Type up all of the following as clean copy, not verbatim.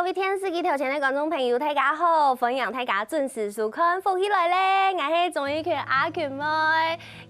位电视机头前的观众朋友，大家好！欢迎大家准时收看《福起来咧》，我是综艺圈阿權妹。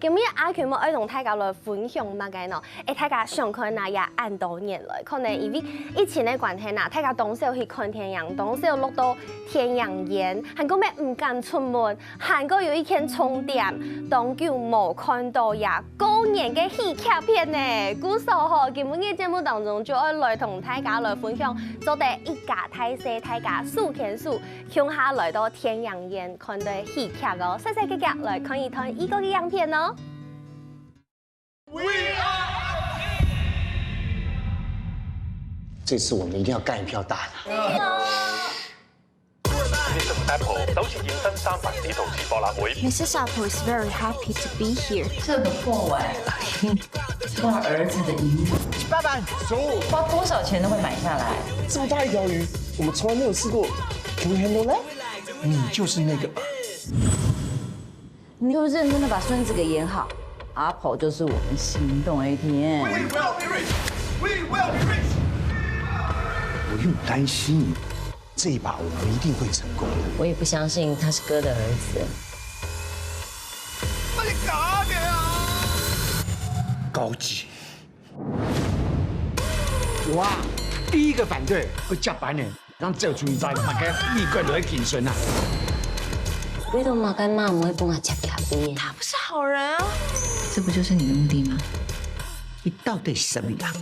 今日阿權妹要同大家來分享乜嘅呢？大家上看那也按多年來，可能因為以前嘅關係呐，大家當時去看天陽，當時錄到天陽宴，韓國咩唔敢出門，韓國有一間充電，當久冇看到呀過年嘅喜劇片呢。故所嗬，今日嘅節目當中就要來同大家來分享，做第一家大細大家數天數，向下來到天陽宴看到喜劇哦，細細個來看一看依個嘅樣片哦。这次我們一定要幹一票大的。Mrs. Apple 首次現身三藩市陶瓷博覽會。Mrs. Apple is very happy to be here。這個破碗是他兒子的遺物，爸爸，花多少錢都會買下來。這麼大一條魚，我們從來沒有試過。Can we handle that？你就是那個。你就認真的把孫子給演好，阿婆就是我們心動的一天。不用擔心，這一把我們一定會成功的。我也不相信他是哥的兒子。乜你假嘅啊？高級。哇！第一個反對會夾板人，讓這出一招，大家立刻就會謹慎啊！你同馬干媽唔會幫我夾夾邊？他不是好人啊！這不就是你的目的嗎？你到底什麼呀？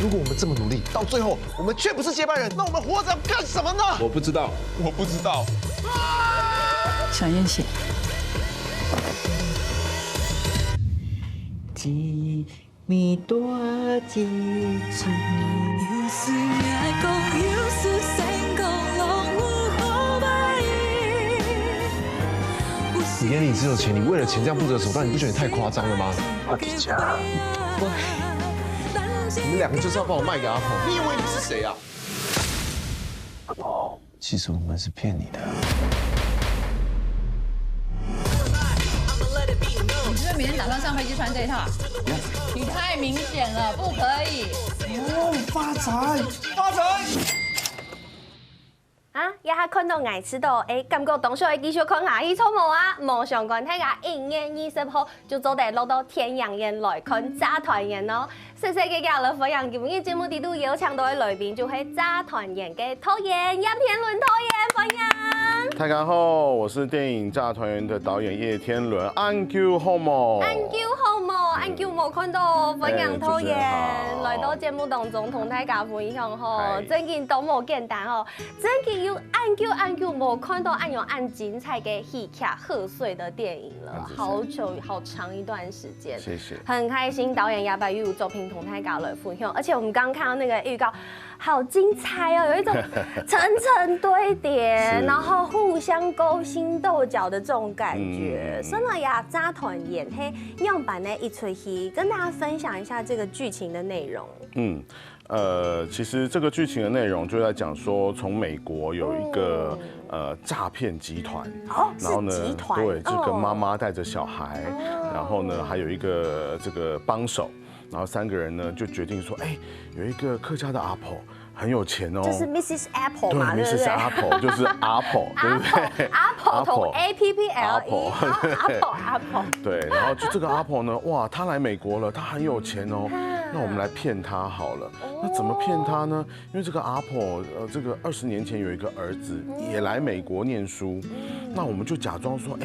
如果我們這麼努力，到最後我們卻不是接班人，那我們活着要幹什麼呢？我不知道。小燕寫。幾米多幾次？你眼里只有錢，你為了錢這樣不擇手段，你不覺得你太誇張了嗎？我的家。你們兩個就是要把我賣給阿婆？你以為你是誰啊？阿婆，其實我們是騙你的。你是不是明天打算上飛機穿這一套？你太明顯了，不可以。哦，發財，發財！啊，一下看到愛吃到，感覺當初會繼續看下去錯冇啊！夢想觀大家1月20號就做得落到天陽宴來看炸團圓咯。細細個嘅來分享，今日節目地都邀請到嘅來賓就係炸團圓嘅導演葉天倫導演分享。大家好，我是電影《炸團圓》的導演葉天倫。安 Q 好冇？安 Q 好冇？安 Q 冇看到分享導演來到節目當中同大家分享吼，真件都冇簡單吼，真件要安 Q 冇看到按精彩嘅喜劇賀歲的電影了，好久好長一段時間。謝謝。很開心導演亞白玉作品同大家來分享，而且我們剛剛看到那個預告，好精彩哦，有一種層層堆疊，然後互相勾心鬥角的這種感覺。身為呀炸團圓嘿樣板的一出戲，跟大家分享一下這個劇情的內容。其實這個劇情的內容就在講說，從美國有一個詐騙集團，然後呢，對，這個媽媽帶着小孩，然後呢，還有一個這個幫手，然後3個人呢就決定說，有一個客家的阿婆很有錢哦，就是 Mrs. Apple 嘛，對不對 ？Mrs. Apple 就是 Apple， 對不對？阿婆同 APPLE， 阿婆。對，然後就這個阿婆呢，哇，她來美國了，她很有錢哦，那我們來騙她好了。那怎麼騙她呢？因為這個阿婆，這個20年前有一個兒子也來美國念書，那我們就假裝說，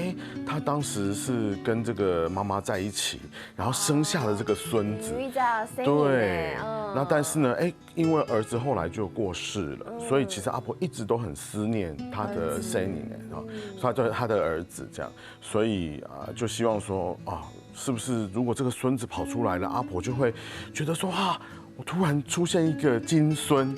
他當時是跟這個媽媽在一起，然後生下了這個孫子。對，那但是呢，因為兒子後來就過世了，所以其實阿婆一直都很思念他的孫他的兒子這樣，所以就希望說是不是如果這個孫子跑出來了，阿婆就會覺得說我突然出現一個金孫，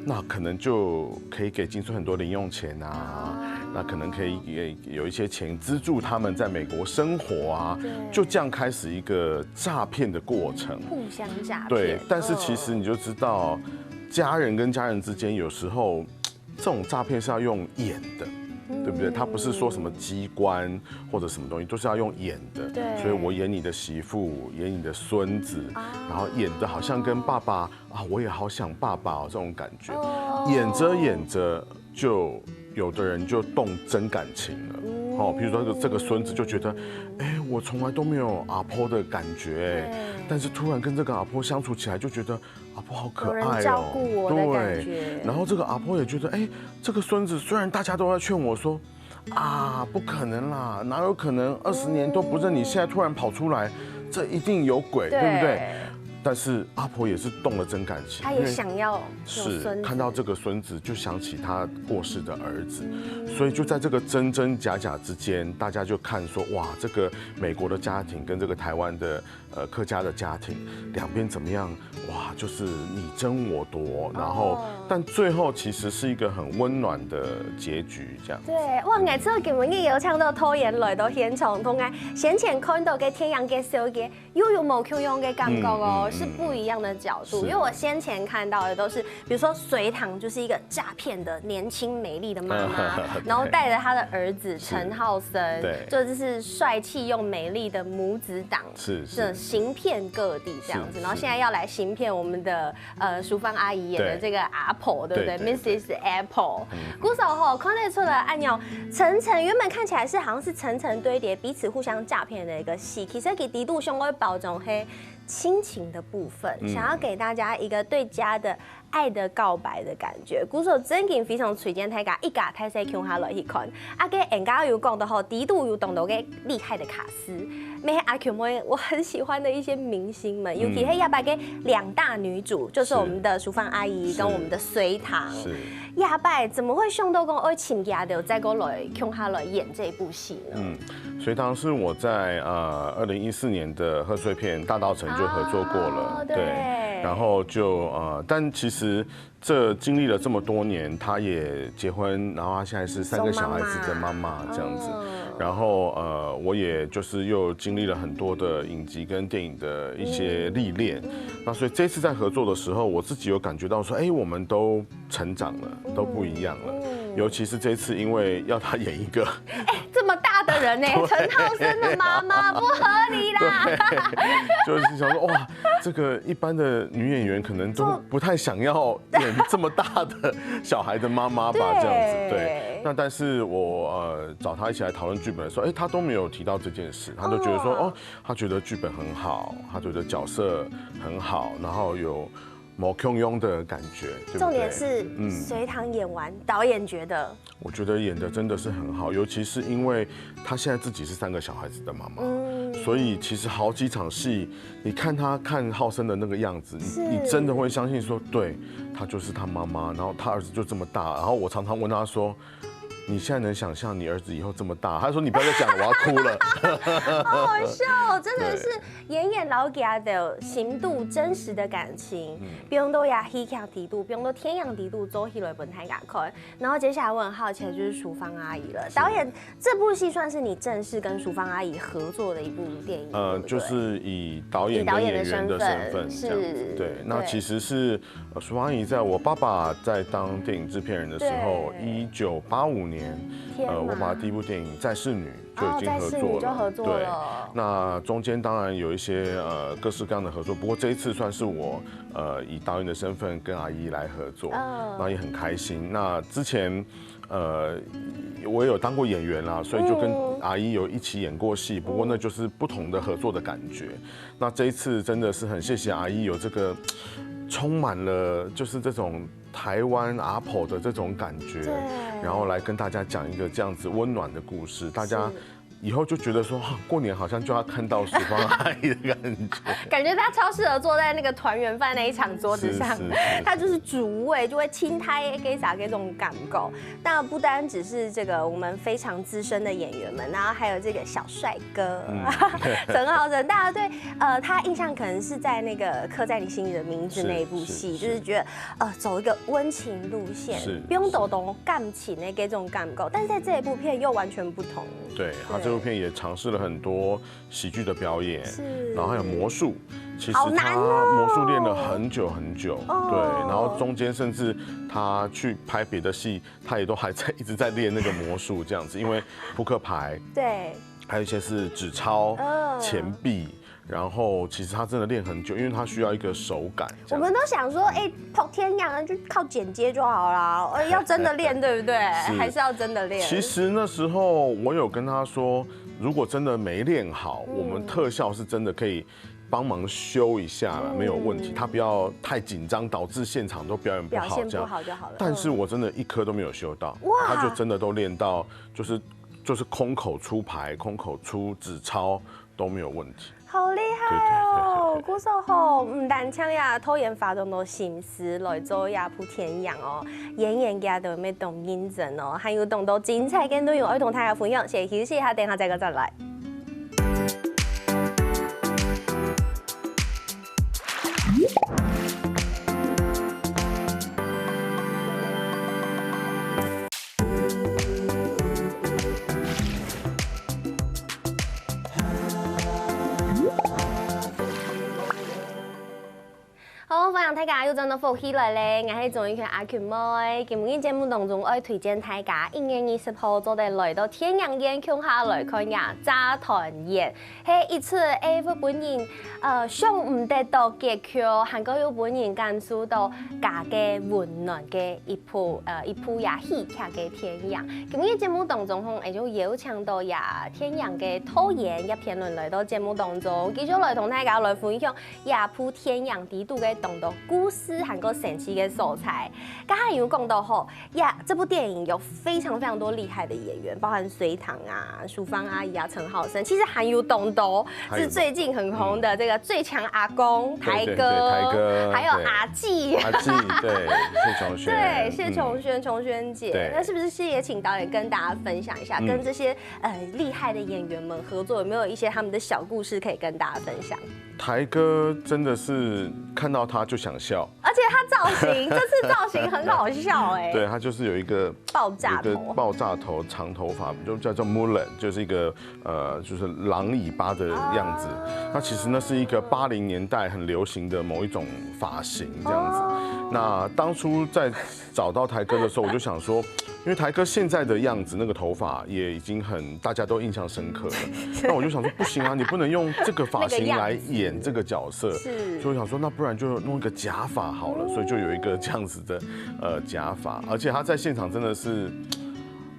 那可能就可以給金孫很多零用錢啊，那可能可以有一些錢資助他們在美國生活啊，就這樣開始一個詐騙的過程，互相詐騙。對，但是其實你就知道，家人跟家人之間有時候這種詐騙是要用演的。对不对？他不是说什么机关或者什么东西，都是要用演的。对，所以我演你的媳妇，演你的孙子，然后演的好像跟爸爸啊，我也好想爸爸这种感觉。演着演着，就有的人就动真感情了。哦，比如说这个孙子就觉得，哎，我从来都没有阿婆的感觉，但是突然跟这个阿婆相处起来，就觉得阿婆好可爱哦，有人照顾我的感觉。然后这个阿婆也觉得，哎，这个孙子虽然大家都在劝我说，啊，不可能啦，哪有可能20年都不认你，现在突然跑出来，这一定有鬼，对不对？但是阿婆也是动了真感情，她也想要是看到这个孙子就想起他过世的儿子，所以就在这个真真假假之间，大家就看说哇，这个美国的家庭跟这个台湾的客家的家庭两边怎么样？哇，就是你争我夺，然后但最后其实是一个很温暖的结局，这样。对，哇，每次今日也有唱到拖延来到现场，同埋先前看到嘅天阳嘅小嘅，又有冇同样嘅感觉哦，是不一样的角度。因为我先前看到的都是，比如说隋棠就是一个诈骗的年轻美丽的妈妈，然后带着她的儿子陈浩森，就是帅气又美丽的母子档，是行骗各地这样子。然后现在要来行骗我们的淑芳阿姨演的这个阿婆，对不对 ？Mrs. Apple， 鼓手吼看得出来，按钮层层原本看起来是好像是层层堆叠，彼此互相诈骗的一个戏，其实给低度胸会包装黑亲情的部分，想要给大家一个对家的爱的告白的感觉。鼓手真嘅非常推荐大家一家睇晒看下落去看，啊嘅人家有讲到吼，低度有动到嘅厉害的卡司，咩阿 Q 妹我很喜欢的一些明星们，尤其係亚白嘅2大女主，就是我们的淑芳阿姨跟我们的隋棠。亚白怎么会想到讲爱请家的再过来看下来演这部戏呢？隋棠是我在2014年的贺岁片《大稻埕》就合作过了，对，然后就但其实这经历了这么多年，她也结婚，然后她现在是3个小孩子的妈妈这样子，然后我也就是又经历了很多的影集跟电影的一些历练，那所以这次在合作的时候，我自己有感觉到说，哎，我们都成长了，都不一样了，尤其是这次因为要她演一个，这么大的人呢，陈浩森的妈妈不合理啦。就是想说哇，这个一般的女演员可能都不太想要演这么大的小孩的妈妈吧，这样子对。那但是我找她一起来讨论剧本的时候，哎，她都没有提到这件事，她都觉得说哦，她觉得剧本很好，她觉得角色很好，然后有某空庸的感觉，对不对？重点是，隋棠演完，导演觉得，我觉得演的真的是很好，尤其是因为她现在自己是3个小孩子的妈妈，所以其实好几场戏，你看她看浩森的那个样子，你真的会相信说，对，她就是她妈妈，然后她儿子就这么大，然后我常常问她说，你现在能想象你儿子以后这么大？他说你不要再讲了，我要哭了。好好笑哦，真的是演老家的行度真实的感情，不用都呀戏强敌度，不用都天阳敌度，做起来本太敢看。然后接下来我很好奇的就是淑芳阿姨了，导演这部戏算是你正式跟淑芳阿姨合作的一部电影，就是以导演跟演员的身份这样子。对，那其实是淑芳阿姨在我爸爸在当电影制片人的时候，1985年，我把第一部电影《再世女》就已经合作了。对，那中间当然有一些各式各样的合作，不过这一次算是我以导演的身份跟阿姨来合作，那也很开心。那之前我也有当过演员啦，所以就跟阿姨有一起演过戏，不过那就是不同的合作的感觉。那这一次真的是很谢谢阿姨有这个充满了就是这种台湾阿婆的这种感觉，然后来跟大家讲一个这样子温暖的故事，大家以后就觉得说，过年好像就要看到淑芳阿姨的感觉，感觉他超适合坐在那个团圆饭那一场桌子上，他就是主味，就会亲他给啥给这种感觉。那不单只是这个我们非常资深的演员们，然后还有这个小帅哥陈浩森，大家对他印象可能是在那个刻在你心里的名字那一部戏，就是觉得走一个温情路线，不用抖动感情的给这种感觉，但是在这一部片又完全不同。对，他这部片也尝试了很多喜剧的表演，然后还有魔术，其实好难他哦魔术练了很久很久，对，然后中间甚至他去拍别的戏，他也都还在一直在练那个魔术这样子，因为扑克牌，对，还有一些是纸钞、钱币。然后其实他真的练很久，因为他需要一个手感。我们都想说，跑天阳就靠剪接就好啦，要真的练，对不对？还是要真的练。其实那时候我有跟他说，如果真的没练好，我们特效是真的可以帮忙修一下了，没有问题。他不要太紧张，导致现场都表演不好，表现不好就好了。但是我真的一颗都没有修到，他就真的都练到就是空口出牌、空口出纸钞都没有问题。好厉害哦！古时候唔但唱呀，拖延法中的心思来做呀铺天阳哦，演员家都要懂认真哦，还有懂到精彩嘅内容，要同大家分享。先休息一下，等下再来。好，欢迎大家又真的福起来咧！我係綜藝圈阿權妹，今日節目當中我推薦大家1月20號做哋來到天陽演腔下來看呀炸團演，係一出副本人想唔得到結局，韓國有本人感受到家嘅溫暖嘅一部呀戲劇嘅天陽。今日節目當中我就邀請到呀天陽嘅導演一評論來到節目當中，繼續來同大家來分享呀部天陽地圖嘅懂得故事和個神奇嘅素材。剛才有講到吼呀，這部電影有非常多厲害的演員，包含隋棠啊、淑芳阿姨啊、陳浩生，其實還有董董是最近很紅的這個最強阿公台哥，台哥，還有阿季，對，謝瓊軒，對，謝瓊軒，瓊軒姐，那是不是也請導演跟大家分享一下，跟這些厲害的演員們合作，有沒有一些他們的小故事可以跟大家分享？台哥真的是看到他就想笑，而且他造型这次造型很好笑哎，对，他就是有一个爆炸头长头发，就叫做 Mulan， 就是一个就是狼尾巴的样子。那其实那是一个80年代很流行的某一种发型这样子。那当初在找到台哥的时候，我就想说，因为台哥现在的样子，那个头发也已经大家都印象深刻了。那我就想说，不行啊，你不能用这个发型来演这个角色，所以我想说，那不然就弄一个假发好了。所以就有一个这样子的假发，而且他在现场真的是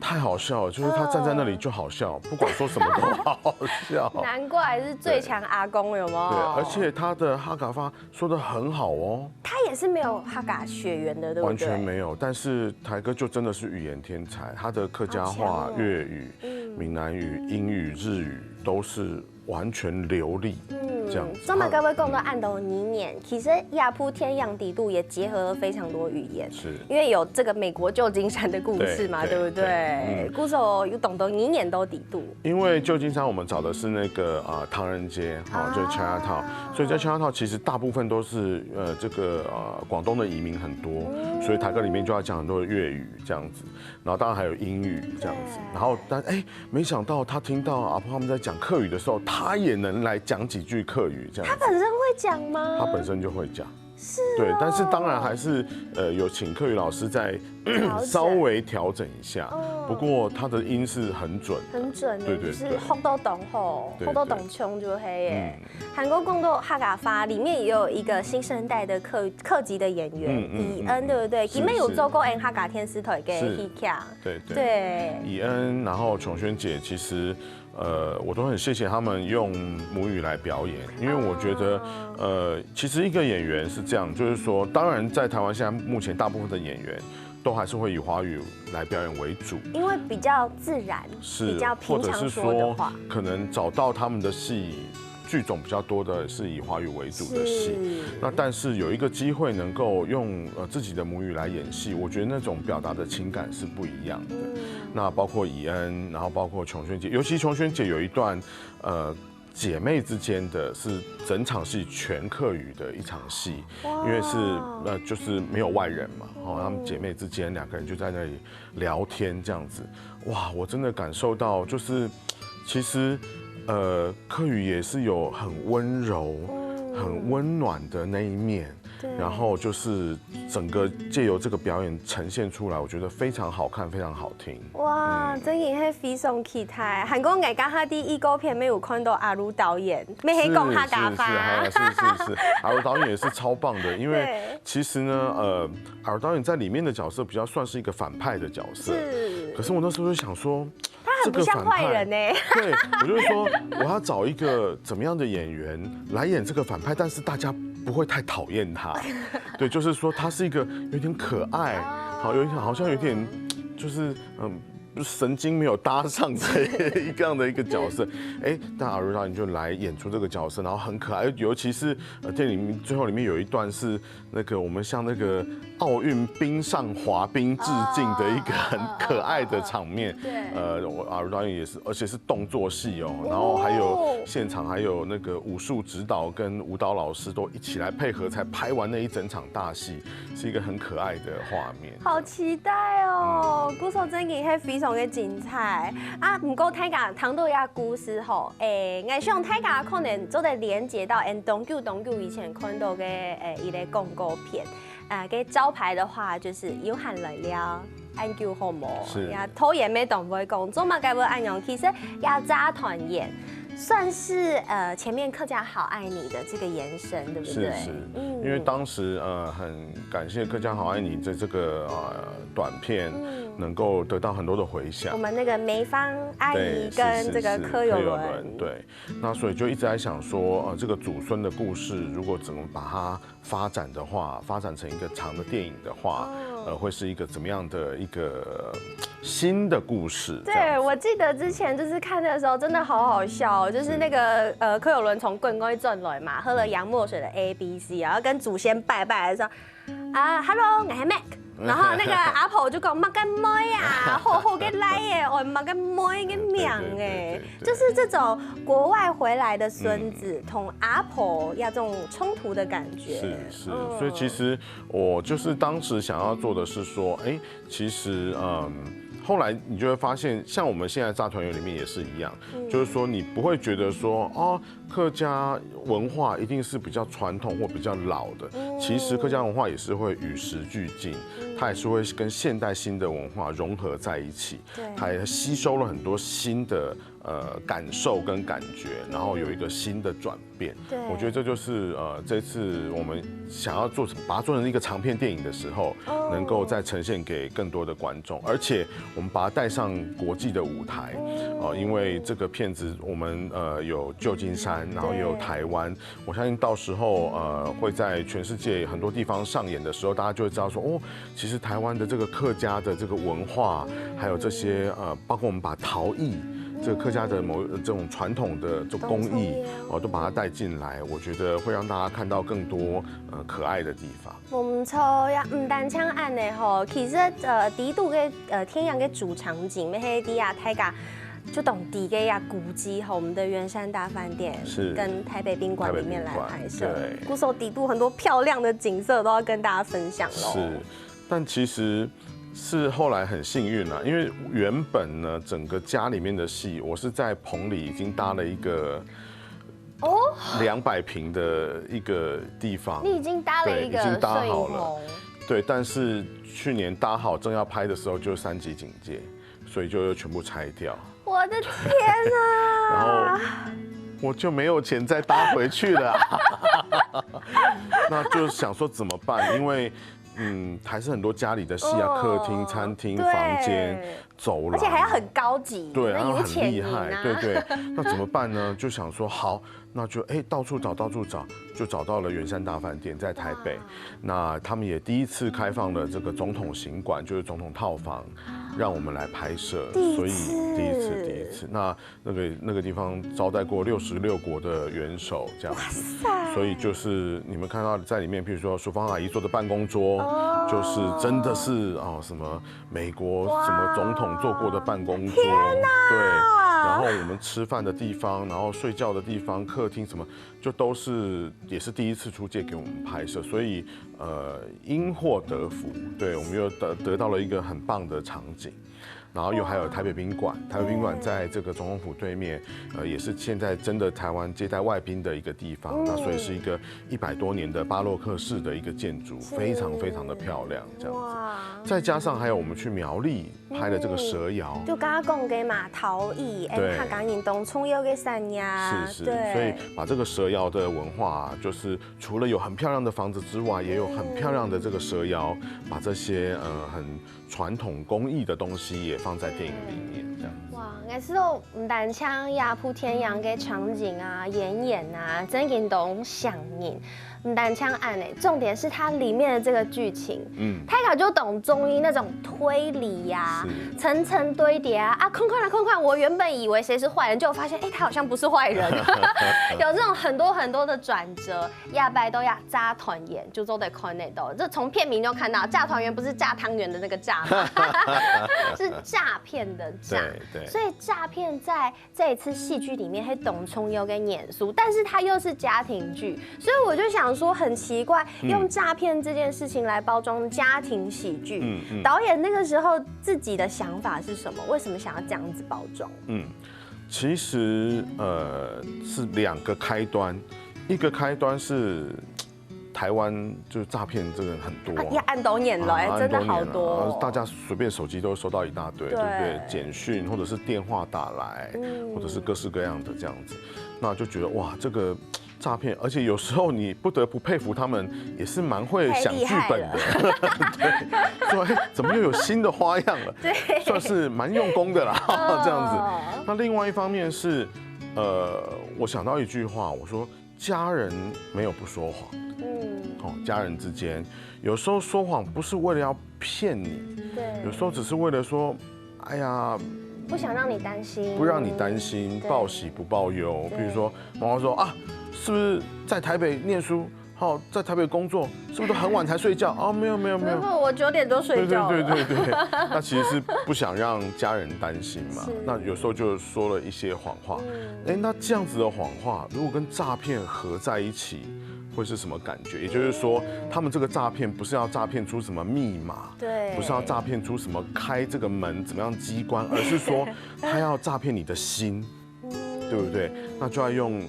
太好笑了，就是他站在那里就好笑，不管说什么都好笑。难怪是最强阿公，有没有？对，而且他的哈嘎发说得很好哦。他也是没有哈嘎血缘的，对不对？完全没有，但是台哥就真的是语言天才，他的客家话、粤语、闽南语、英语、日语都是完全流利。这样子。中马各位共同按斗泥年，其实亚铺天阳底度也结合了非常多语言，是因为有这个美国旧金山的故事嘛，对不对？故事有懂得泥年都底度。因为旧金山我们找的是那个唐人街，就是 Chinatown， 所以在 Chinatown 其实大部分都是这个广东的移民很多，所以台歌里面就要讲很多的粤语这样子，然后当然还有英语这样子，然后没想到他听到阿婆他们在讲客语的时候，他也能来讲几句客语这样子。他本身会讲吗？他本身就会讲。是，对，但是当然还是有请客语老师在稍微调整一下，不过他的音是很准，很准的，对对，就是学到懂吼，学到懂穷就黑耶。韩国共斗哈嘎发里面也有一个新生代的客籍的演员以恩，对不对？里面有做过哈嘎天师腿给 Hika， 对，以恩，然后琼轩姐其实。我都很谢谢他们用母语来表演，因为我觉得，其实一个演员是这样，就是说，当然在台湾现在目前大部分的演员都还是会以华语来表演为主，因为比较自然，是比较平常说的话，可能找到他们的戏。剧种比较多的是以华语为主的戏，那但是有一个机会能够用自己的母语来演戏，我觉得那种表达的情感是不一样的。那包括以恩，然后包括琼轩姐，尤其琼轩姐有一段姐妹之间的是整场戏全客语的一场戏，因为是就是没有外人嘛，她们姐妹之间2个人就在那里聊天这样子，哇，我真的感受到就是其实。客语也是有很温柔、很温暖的那一面。然后就是整个借由这个表演呈现出来，我觉得非常好看，非常好听。哇，真嘅係非常期待。韓國藝家下啲預告片沒有看到阿如導演，沒係講他家法。是，阿如導演也是超棒的，因為其實呢，阿如導演在裡面的角色比較算是一個反派的角色。是。可是我那時候就想說，他很不像壞人呢。對，我就是說我要找一個怎麼樣的演員來演這個反派，但是大家不會太討厭他。對，就是說他是一個有點可愛，好像有點就是神經沒有搭上這樣的一個角色，但阿如導演就來演出這個角色，然後很可愛，尤其是電影最後裡面有一段是那個我們向那個奧運冰上滑冰致敬的一個很可愛的場面。阿如導演也是，而且是動作戲哦，然後還有現場還有那個武術指導跟舞蹈老師都一起來配合，才拍完那一整場大戲，是一個很可愛的畫面。好期待哦！古手真嘅係非常嘅精彩啊！唔過大家聽到一個故事吼，我想大家可能做得連接到東久以前看到嘅一個廣告片，嘅招牌的話就是有限來了。按叫好冇，呀拖延咩都唔會講，做乜嘅會按用？其實要扎團演，算是前面客家好愛你的這個延伸，對不對？是，因為當時很感謝客家好愛你的這個短片能夠得到很多的回響。我們那個梅芳阿姨跟這個柯有倫，對，那所以就一直在想說，這個祖孫的故事如果怎麼把它發展的話，發展成一個長的電影的話。會是一個怎麼樣的一個新的故事？對，我記得之前就是看的時候，真的好好笑，就是那個柯有倫從貴港轉來嘛，喝了洋墨水的 ABC， 然後跟祖先拜拜的時候，Hello， 我係 Mac， 然後那個阿婆就講乜嘅妹啊，好嘅來耶，我乜嘅妹嘅名哎，就是這種國外回來的孫子同阿婆要這種衝突的感覺。是，所以其實我就是當時想要做的是說，其實後來你就會發現，像我們現在炸團圓裡面也是一樣，就是說你不會覺得說客家文化一定是比較傳統或比較老的，其實客家文化也是會與時俱進，它也是會跟現代新的文化融合在一起，它也吸收了很多新的感受跟感覺，然後有一個新的轉變。我覺得這就是這次我們想要做把它做成一個長片電影的時候，能夠再呈現給更多的觀眾，而且我們把它帶上國際的舞台，因為這個片子我們有舊金山，然後也有台灣，我相信到時候會在全世界很多地方上演的時候，大家就會知道說，其實台灣的這個客家的這個文化，還有這些包括我們把陶藝。這個客家的這種傳統的這工藝，都把它帶進來，我覺得會讓大家看到更多可愛的地方。唔錯呀，唔單槍案的吼，其實第一度嘅天陽嘅主場景，咩係啲啊大家就懂啲嘅呀古蹟吼，我們的圓山大飯店是跟台北賓館裡面來拍攝，古時候底度很多漂亮的景色都要跟大家分享咯。是，但其實。是後來很幸運啦，因為原本呢，整個家裡面的戲，我是在棚裡已經搭了一個200坪的一個地方。你已經搭了一個，已經搭好了。對，但是去年搭好正要拍的時候就3級警戒，所以就全部拆掉。我的天啊！然後我就沒有錢再搭回去了，那就想說怎麼辦？因為還是很多家裡的戲啊，客廳、餐廳、房間、走廊，而且還要很高級，對，然後很厲害，對，那怎麼辦呢？就想說好，那就到處找，就找到了圓山大飯店在台北，那他們也第一次開放了這個總統行館，就是總統套房，讓我們來拍攝，所以第一次，那個地方招待過66國的元首這樣子，所以就是你們看到在裡面，譬如說淑芳阿姨坐的辦公桌，就是真的是什麼美國什麼總統坐過的辦公桌，對，然後我們吃飯的地方，然後睡覺的地方，客廳什麼，就都是也是第一次出借給我們拍攝，所以因禍得福，對，我們又得到了一個很棒的場景。然后还有台北宾馆，台北宾馆在这个总统府对面，也是现在真的台湾接待外宾的一个地方。那所以是一个100多年的巴洛克式的一个建筑，非常非常的漂亮，这样子。再加上还有我们去苗栗拍的这个蛇窑，就刚刚讲的嘛，陶艺，他刚引东冲有个山呀，是，所以把这个蛇窑的文化，就是除了有很漂亮的房子之外，也有很漂亮的这个蛇窑，把这些很传统工艺的东西也放在电影里面，这样。哇，也是都唔单像亚普天阳的场景啊、演啊，真引东想念。唔单枪案诶，重点是它里面的这个剧情，泰卡就懂中医那种推理呀、层层堆叠啊，空旷，我原本以为谁是坏人，结果发现他好像不是坏人，有这种很多的转折，亚白都要炸团圆，就都得看那都，这从片名就看到炸团圆不是炸汤圆的那个炸，是诈骗的诈，对，所以诈骗在这一次戏剧里面会董冲优跟严肃，但是它又是家庭剧，所以我就想说很奇怪，用诈骗这件事情来包装家庭喜剧。导演那个时候自己的想法是什么？为什么想要这样子包装？其实是2个开端，一个开端是台湾就是诈骗这个很多，也按多年了，真的好多，大家随便手机都收到一大堆，对不对？简讯或者是电话打来，或者是各式各样的这样子，那就觉得哇，这个诈骗，而且有时候你不得不佩服他们，也是蛮会想剧本的，对，说怎么又有新的花样了，对，算是蛮用功的啦，这样子。那另外一方面是，我想到一句话，我说家人没有不说谎，家人之间有时候说谎不是为了要骗你，对，有时候只是为了说，哎呀。不想让你担心，不让你担心，报喜不报忧。比如说，妈妈说啊，是不是在台北念书？好，在台北工作，是不是都很晚才睡觉？哦，没有，我9点多睡觉了。对，那其实是不想让家人担心嘛。那有时候就说了一些谎话。那这样子的谎话，如果跟诈骗合在一起，会是什么感觉？也就是说，他们这个诈骗不是要诈骗出什么密码，对，不是要诈骗出什么开这个门怎么样机关，而是说他要诈骗你的心，对不对？那就要用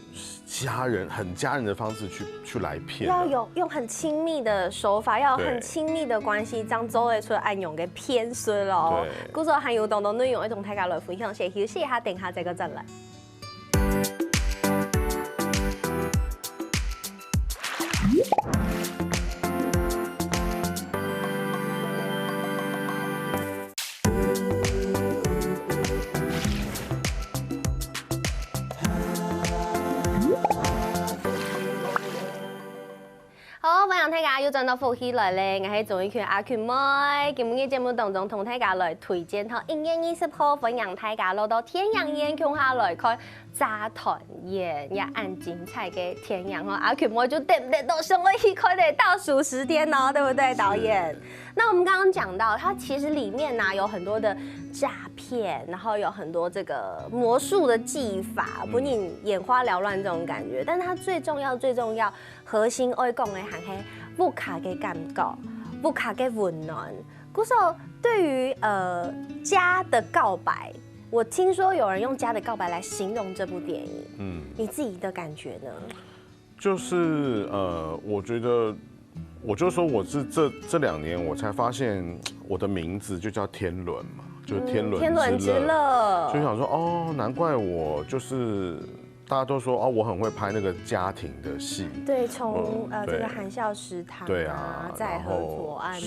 很家人的方式去来骗，要用很亲密的手法，要有很亲密的关系，将周围出的暗用给骗死了。故说还有懂内容一种大家来分享，先休息一下，等下再个再来。好，欢迎大家又轉到福喜來咧，我係綜藝圈阿權妹。今日節目當中同大家來推薦到1月20號，歡迎大家落到天陽演腔下來看炸團圓，也按精彩嘅天陽哦。阿權妹就得唔得到上個一塊的倒數10天哦，對不對，導演？那我們剛剛講到，它其實裡面呢有很多的詐騙，然後有很多這個魔術的技法，不你眼花繚亂這種感覺。但是它最重要、核心愛講的係屋卡嘅感覺，屋卡嘅溫暖。故事對於家的告白，我聽說有人用家的告白來形容這部電影。你自己的感覺呢？就是我覺得。我就說我是這2年我才發現我的名字就叫天倫嘛，就是天倫之樂，就想說哦，難怪我就是大家都說哦，我很會拍那個家庭的戲，對，從這個含笑食堂，對啊，在河左岸啊，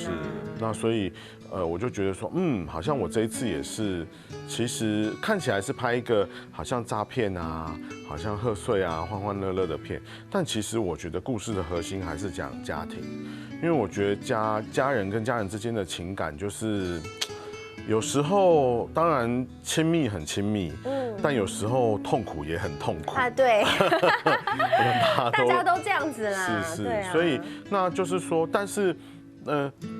那所以我就覺得說好像我這一次也是，其實看起來是拍一個好像詐騙啊，好像賀歲啊，歡歡樂樂的片，但其實我覺得故事的核心還是講家庭，因為我覺得家人跟家人之間的情感就是有時候當然親密很親密，但有時候痛苦也很痛苦啊，對，大家都這樣子啦，是，所以那就是說，但是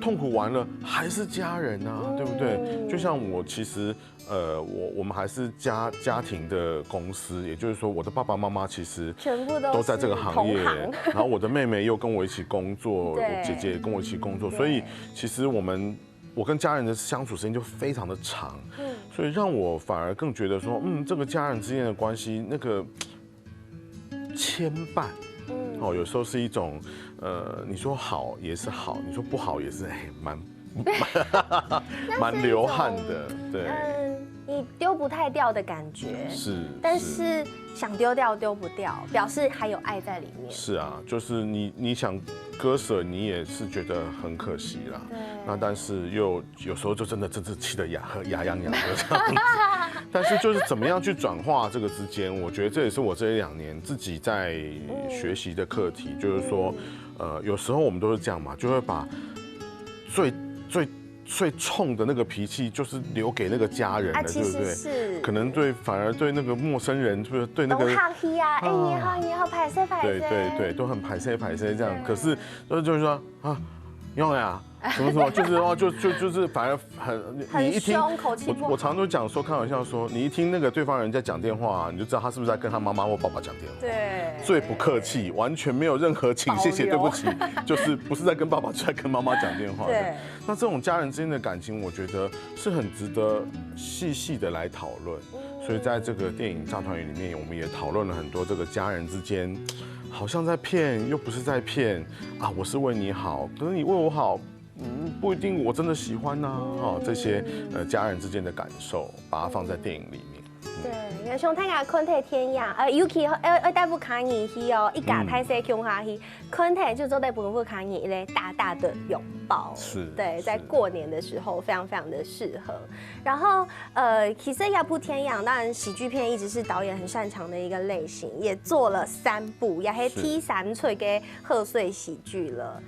痛苦完了還是家人啊，對不對？就像我其實我們還是家庭的公司，也就是說我的爸爸媽媽其實全部都在這個行業，然後我的妹妹又跟我一起工作，我姐姐也跟我一起工作，所以其實我們我跟家人的相处时间就非常的长，所以让我反而更觉得说，这个家人之间的关系那个牵绊，有时候是一种，你说好也是好，你说不好也是蛮流汗的，对。你丢不太掉的感觉是，但是想丢掉丢不掉，表示还有爱在里面。是啊，就是你想割舍，你也是觉得很可惜啦。那但是又有时候就真的气得牙痒痒的这样子。但是就是怎么样去转化这个之间，我觉得这也是我这1-2年自己在学习的课题，就是说，有时候我们都是这样嘛，就会把最冲的那个脾气，就是留给那个家人的，对不对？是，可能反而对那个陌生人，就是对那个都客气啊，你好，拍摄，对，都很排泄这样。可是就是说啊，用呀。什么，就是反而你一听，我常都讲说，开玩笑说，你一听那个对方人在讲电话，你就知道他是不是在跟他妈妈或爸爸讲电话。对，最不客气，完全没有任何请、谢谢、对不起，就是不是在跟爸爸，就在跟妈妈讲电话的。对，那这种家人之间的感情，我觉得是很值得细的来讨论。所以在这个电影《炸团圆》里面，我们也讨论了很多这个家人之间，好像在骗，又不是在骗啊。我是为你好，可是你为我好。不一定我真的喜欢呐，这些家人之间的感受，把它放在电影里面。对，因为像大家困体天涯，尤其要带不卡你去哦，一家太细穷下去，困体就做带不卡你嘞，大大的拥抱。是，对，在过年的时候非常的适合。然后其实要不天涯，当然喜剧片一直是导演很擅长的一个类型，也做了3部，也是第3出嘅贺岁喜剧了。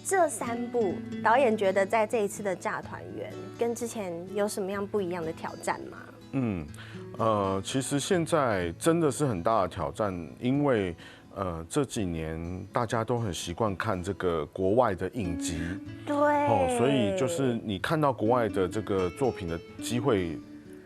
这3部，导演觉得在这一次的炸团圆跟之前有什么样不一样的挑战吗？其实现在真的是很大的挑战，因为这几年大家都很习惯看这个国外的影集，对，所以就是你看到国外的这个作品的机会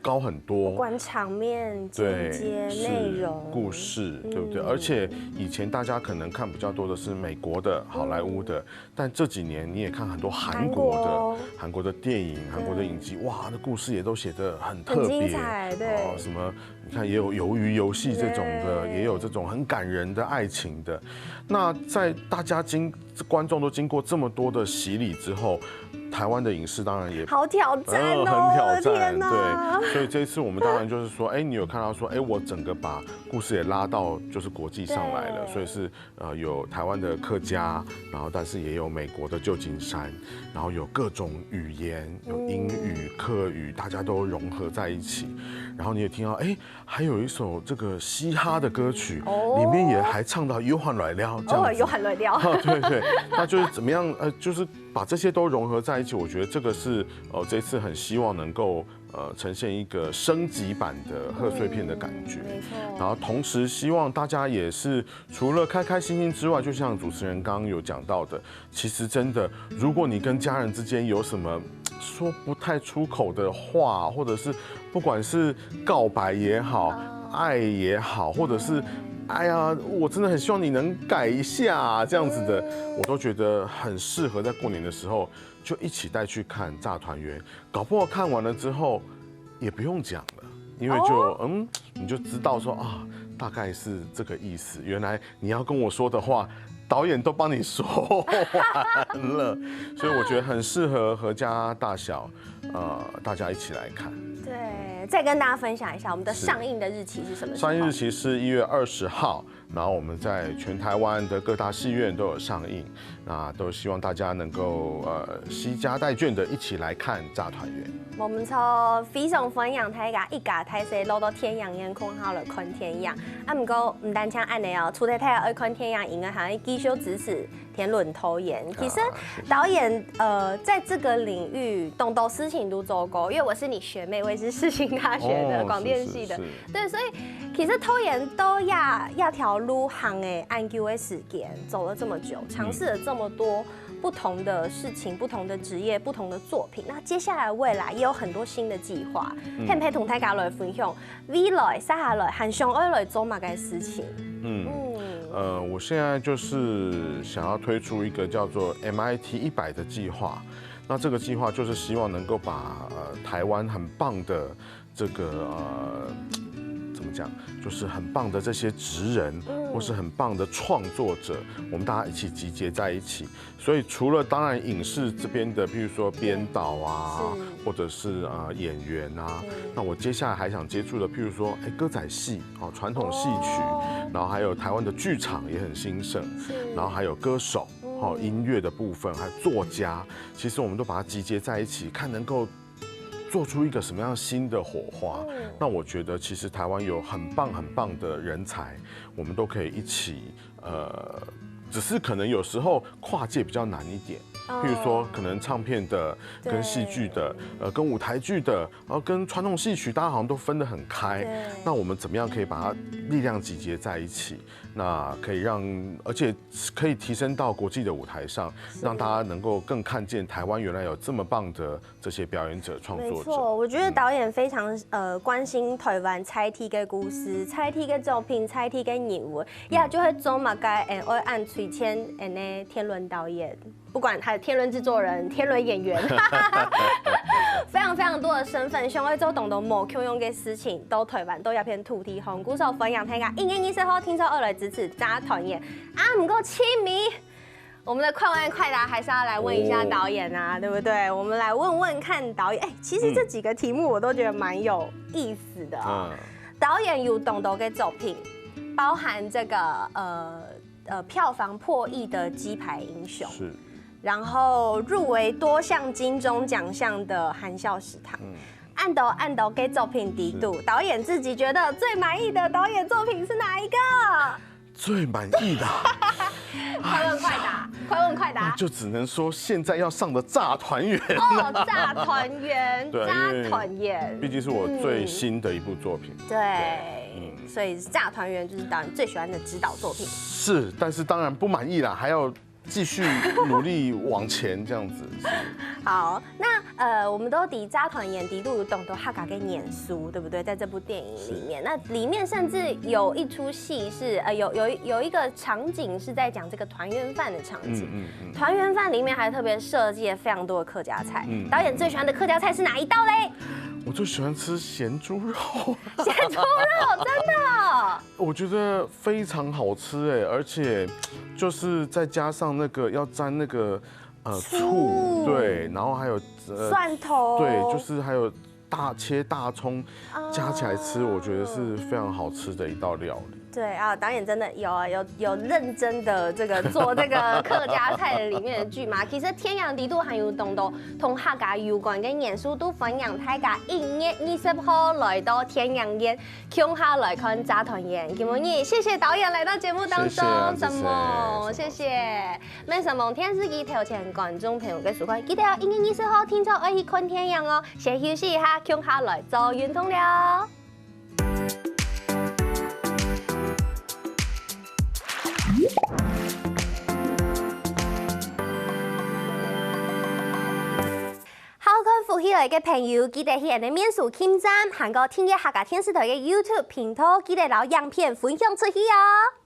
高很多，不管场面、情节、内容、故事，对不对？而且以前大家可能看比较多的是美国的、好莱坞的，但这几年你也看很多韩国的电影、韩国的影集，哇，那故事也都写得很特别，对，什么你看也有鱿鱼游戏这种的，也有这种很感人的爱情的。那在大家观众都经过这么多的洗礼之后，台湾的影视当然也好挑战哦，很挑战，对。所以这一次我们当然就是说，你有看到说，我整个把故事也拉到就是国际上来了，所以是有台湾的客家，然后但是也有美国的旧金山，然后有各种语言，有英语、客语，大家都融合在一起。然后你也听到，还有一首这个嘻哈的歌曲，里面也还唱到有喊来了这样子，有喊来了，对，那就是怎么样？就是把这些都融合在一起，我觉得这个是这次很希望能够呈现一个升级版的贺岁片的感觉。没错。然后同时希望大家也是除了开开心心之外，就像主持人刚刚有讲到的，其实真的，如果你跟家人之间有什么说不太出口的话，或者是不管是告白也好，爱也好，或者是哎呀，我真的很希望你能改一下这样子的，我都觉得很适合在过年的时候就一起带去看《炸团圆》，搞不好看完了之后也不用讲了，因为你就知道说啊，大概是这个意思。原来你要跟我说的话，导演都帮你说完了，所以我觉得很适合合家大小，大家一起来看。对，再跟大家分享一下我们的上映的日期是什么时候？上映日期是1月20号，然后我们在全台湾的各大戏院都有上映，那都希望大家能够攜家带眷的一起来看《炸团圆》。我们从非常分享大家一家大细落到天阳烟空好了看天阳，不过唔单像安尼哦，除了大家爱看天阳，应该还要继续支持天伦偷演。其实导演在这个领域懂得事情都做过，因为我是你学妹，我也是世新大学的广电系的，对，所以其实偷演都要条路行的研究的时间走了这么久，尝试了这么多不同的事情、不同的职业、不同的作品。那接下来未来也有很多新的计划，可唔可以同大家来分享？未来接下来很想要来做乜嘅事情？我现在就是想要推出一个叫做 MIT 100的计划。那这个计划就是希望能够把台湾很棒的这个怎么讲，就是很棒的这些职人，或是很棒的创作者，我们大家一起集结在一起。所以除了当然影视这边的，譬如说编导啊，或者是演员啊，那我接下来还想接触的，譬如说歌仔戏，传统戏曲，然后还有台湾的剧场也很兴盛，然后还有歌手，音乐的部分，还有作家，其实我们都把它集结在一起，看能够做出一个什么样新的火花。那我觉得其实台湾有很棒的人才，我们都可以一起只是可能有时候跨界比较难一点。譬如说，可能唱片的、跟戏剧的、跟舞台剧的，然后跟传统戏曲，大家好像都分得很开。那我们怎么样可以把它力量集结在一起？那可以而且可以提升到国际的舞台上，让大家能够更看见台湾原来有这么棒的这些表演者、创作者。没错，我觉得导演非常关心台湾菜题嘅故事、菜题嘅作品、菜题嘅人物，也就会做嘛个会按崔谦呢天伦导演。不管他的天伦制作人、天伦演员，非常多的身份，想要做懂得某 Q 用嘅事情，都台湾都一片土地红，鼓手分享大家1年20后听说2来支持加团演啊，唔够亲密。我们的快问快答还是要来问一下导演啊，对不对？我们来问问看导演。其实这几个题目我都觉得蛮有意思的哦。导演有懂得嘅作品，包含这个票房破亿的《鸡排英雄》是。然后入围多项金钟奖项的《含笑食堂》，按导给作品低度，导演自己觉得最满意的导演作品是哪一个？最满意的，快问快答，就只能说现在要上的《炸团圆》炸团圆，对，炸团圆，毕竟是我最新的一部作品，对，所以《炸团圆》就是导演最喜欢的指导作品。是，但是当然不满意啦，还要继续努力往前这样子。好，那我们都抵扎团演迪度懂得哈嘎跟演书，对不对？在这部电影里面，那里面甚至有一出戏是有一个场景是在讲这个团圆饭的场景。团圆饭里面还特别设计了非常多的客家菜。导演最喜欢的客家菜是哪一道嘞？我最喜欢吃咸猪肉。咸猪肉，真的？我觉得非常好吃哎，而且就是再加上那个要沾那个醋，对，然后还有蒜头，对，就是还有切大葱加起来吃，我觉得是非常好吃的一道料理。对啊，导演真的有认真的这个做这个客家菜里面的剧嘛。其实天阳地度还有懂得同客家有关跟演出都分享大家1月20號來到天陽宴，共下來看炸團圓。今日謝謝導演來到節目當中，什麼？謝謝。咩什麼電視機頭前觀眾朋友嘅收看，記得1月20號聽朝去看天陽哦。先休息一下，共下來做運動了。好看福起來嘅朋友，記得去人哋面書簽站，行過聽嘅客家電視台嘅 YouTube 頻道，記得攞影片分享出去哦。